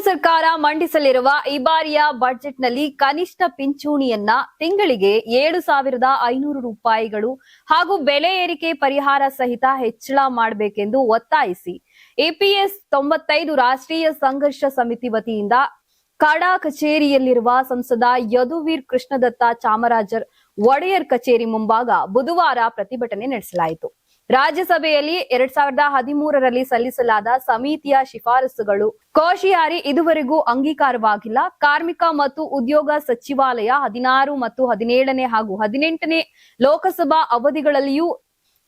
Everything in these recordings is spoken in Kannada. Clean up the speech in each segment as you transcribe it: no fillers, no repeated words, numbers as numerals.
ಸರ್ಕಾರ ಮಂಡಿಸಲಿರುವ ಈ ಬಾರಿಯ ಬಜೆಟ್ನಲ್ಲಿ ಕನಿಷ್ಠ ಪಿಂಚಣಿಯನ್ನ ತಿಂಗಳಿಗೆ 7,500 ರೂಪಾಯಿಗಳು ಹಾಗೂ ಬೆಲೆ ಏರಿಕೆ ಪರಿಹಾರ ಸಹಿತ ಹೆಚ್ಚಳ ಮಾಡಬೇಕೆಂದು ಒತ್ತಾಯಿಸಿ ಎಪಿಎಸ್ 95 ರಾಷ್ಟ್ರೀಯ ಸಂಘರ್ಷ ಸಮಿತಿ ವತಿಯಿಂದ ಕಾಡಾ ಕಚೇರಿಯಲ್ಲಿರುವ ಸಂಸದ ಯದುವೀರ್ ಕೃಷ್ಣದತ್ತ ಚಾಮರಾಜರ್ ಒಡೆಯರ್ ಕಚೇರಿ ಮುಂಭಾಗ ಬುಧವಾರ ಪ್ರತಿಭಟನೆ ನಡೆಸಲಾಯಿತು. ರಾಜ್ಯಸಭೆಯಲ್ಲಿ 2013ರಲ್ಲಿ ಸಲ್ಲಿಸಲಾದ ಸಮಿತಿಯ ಶಿಫಾರಸುಗಳು ಕೋಶಿಯಾರಿ ಇದುವರೆಗೂ ಅಂಗೀಕಾರವಾಗಿಲ್ಲ. ಕಾರ್ಮಿಕ ಮತ್ತು ಉದ್ಯೋಗ ಸಚಿವಾಲಯ 16 ಮತ್ತು 17ನೇ ಹಾಗೂ 18ನೇ ಲೋಕಸಭಾ ಅವಧಿಗಳಲ್ಲಿಯೂ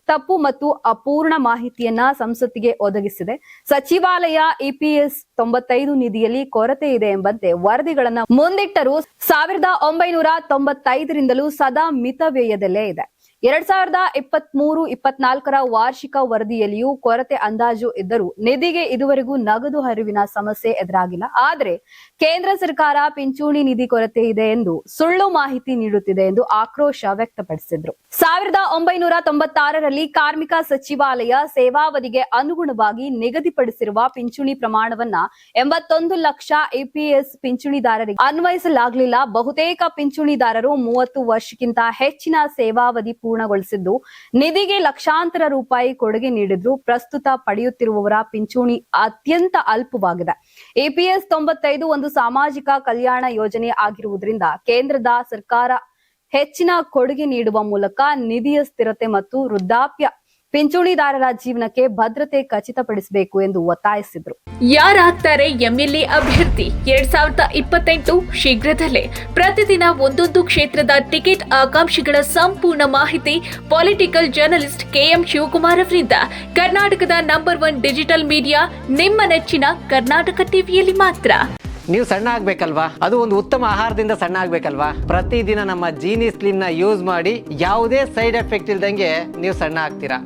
ತಪ್ಪು ಮತ್ತು ಅಪೂರ್ಣ ಮಾಹಿತಿಯನ್ನ ಸಂಸತ್ತಿಗೆ ಒದಗಿಸಿದೆ. ಸಚಿವಾಲಯ ಇಪಿಎಸ್ 95 ನಿಧಿಯಲ್ಲಿ ಕೊರತೆ ಇದೆ ಎಂಬಂತೆ ವರದಿಗಳನ್ನ ಮುಂದಿಟ್ಟರೂ 1995ರಿಂದಲೂ ಸದಾ ಮಿತವ್ಯಯದಲ್ಲೇ ಇದೆ. 2023-24ರ ವಾರ್ಷಿಕ ವರದಿಯಲ್ಲಿಯೂ ಕೊರತೆ ಅಂದಾಜು ಇದ್ದರೂ ನಿಧಿಗೆ ಇದುವರೆಗೂ ನಗದು ಹರಿವಿನ ಸಮಸ್ಯೆ ಎದುರಾಗಿಲ್ಲ. ಆದರೆ ಕೇಂದ್ರ ಸರ್ಕಾರ ಪಿಂಚಣಿ ನಿಧಿ ಕೊರತೆ ಇದೆ ಎಂದು ಸುಳ್ಳು ಮಾಹಿತಿ ನೀಡುತ್ತಿದೆ ಎಂದು ಆಕ್ರೋಶ ವ್ಯಕ್ತಪಡಿಸಿದ್ರು. 1996ರಲ್ಲಿ ಕಾರ್ಮಿಕ ಸಚಿವಾಲಯ ಸೇವಾವಧಿಗೆ ಅನುಗುಣವಾಗಿ ನಿಗದಿಪಡಿಸಿರುವ ಪಿಂಚಣಿ ಪ್ರಮಾಣವನ್ನ 81 ಲಕ್ಷ ಎಪಿಎಸ್ ಪಿಂಚಣಿದಾರರಿಗೆ ಅನ್ವಯಿಸಲಾಗಲಿಲ್ಲ. ಬಹುತೇಕ ಪಿಂಚಣಿದಾರರು 30 ವರ್ಷಕ್ಕಿಂತ ಹೆಚ್ಚಿನ ಸೇವಾವಧಿ ಪೂರ್ಣಗೊಳಿಸಿದ್ದು ನಿಧಿಗೆ ಲಕ್ಷಾಂತರ ರೂಪಾಯಿ ಕೊಡುಗೆ ನೀಡಿದ್ರು. ಪ್ರಸ್ತುತ ಪಡೆಯುತ್ತಿರುವವರ ಪಿಂಚಣಿ ಅತ್ಯಂತ ಅಲ್ಪವಾಗಿದೆ. ಎಪಿಎಸ್ 95 ಒಂದು ಸಾಮಾಜಿಕ ಕಲ್ಯಾಣ ಯೋಜನೆ ಆಗಿರುವುದರಿಂದ ಕೇಂದ್ರದ ಸರ್ಕಾರ ಹೆಚ್ಚಿನ ಕೊಡುಗೆ ನೀಡುವ ಮೂಲಕ ನಿಧಿಯ ಸ್ಥಿರತೆ ಮತ್ತು ವೃದ್ಧಾಪ್ಯ ಪಿಂಚಣಿದಾರರ ಜೀವನಕ್ಕೆ ಭದ್ರತೆ ಖಚಿತಪಡಿಸಬೇಕು ಎಂದು ಒತ್ತಾಯಿಸಿದರು. ಯಾರಾಗ್ತಾರೆ ಎಂಎಲ್ಎ ಅಭ್ಯರ್ಥಿ 2028 ಶೀಘ್ರದಲ್ಲೇ. ಪ್ರತಿದಿನ ಒಂದೊಂದು ಕ್ಷೇತ್ರದ ಟಿಕೆಟ್ ಆಕಾಂಕ್ಷಿಗಳ ಸಂಪೂರ್ಣ ಮಾಹಿತಿ ಪೊಲಿಟಿಕಲ್ ಜರ್ನಲಿಸ್ಟ್ ಕೆಎಂ ಶಿವಕುಮಾರ್ ಅವರಿಂದ. ಕರ್ನಾಟಕದ ನಂಬರ್ 1 ಡಿಜಿಟಲ್ ಮೀಡಿಯಾ ನಿಮ್ಮ ನೆಚ್ಚಿನ ಕರ್ನಾಟಕ ಟಿವಿಯಲ್ಲಿ ಮಾತ್ರ. ನೀವು ಸಣ್ಣ ಆಗ್ಬೇಕಲ್ವಾ? ಅದು ಒಂದು ಉತ್ತಮ ಆಹಾರದಿಂದ ಸಣ್ಣ ಆಗ್ಬೇಕಲ್ವಾ? ಪ್ರತಿದಿನ ನಮ್ಮ ಜೀನಿ ಸ್ಲಿಮ್ ನ ಯೂಸ್ ಮಾಡಿ ಯಾವುದೇ ಸೈಡ್ ಎಫೆಕ್ಟ್ ಇಲ್ದಂಗೆ ನೀವು ಸಣ್ಣ ಆಗ್ತೀರಾ.